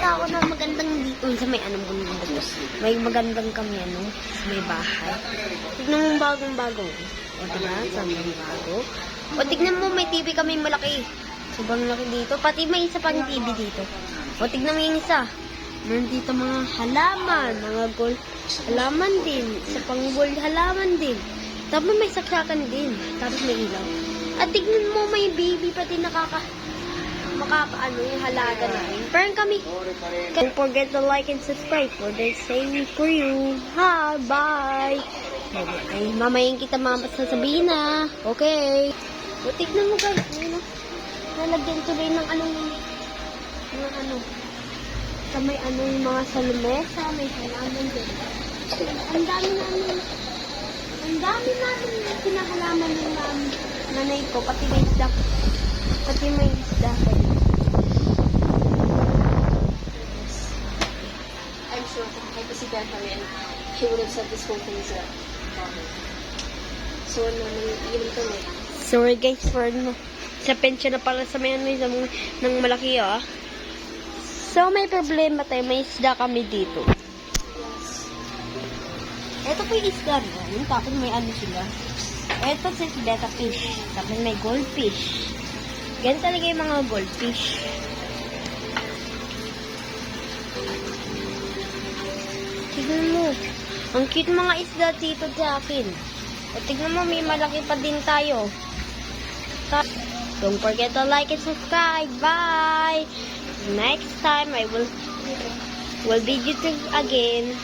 nakita ako na magandang dito sa may anong bundok. May magandang kami sa may bahay. Tignan mo bagong-bago. O diba? Sobrang bago. O tignan mo may TV kami malaki. Sobrang laki dito. Pati may isa pang TV dito. O tignan mo yung isa. Nandito mga halaman. Mga gold halaman din. Isa pang gold halaman din. Tapos may saksakan din. Tapos may ilaw. At tignan mo may baby pati makakaano yung halaga namin. Parang kami. Don't forget to like and subscribe for the same for you. Ha, bye. Ay, mamayin kita sasabihin na. Okay. O, tignan mo guys. Nalagyan tuloy ng sa may yung mga salumesa, may halaman din. Ang dami namin pinahalaman ng nanay ko, pati may isda. I'm sure kung kahit si Beth kami, she would have said this whole thing is a bummer. So, yun kami. Sorry guys for sa pensyon na pala sa may ng malaki So may problema tayo, may isda kami dito. Yes. Ito po yung isda rin, tapos may sila. Ito si betta fish, tapos may goldfish. Yan talaga yung mga goldfish. Tignan mo, ang cute mga isda dito sa akin. O tignan mo, may malaki pa din tayo. Don't forget to like and subscribe. Bye! Next time, I will video again.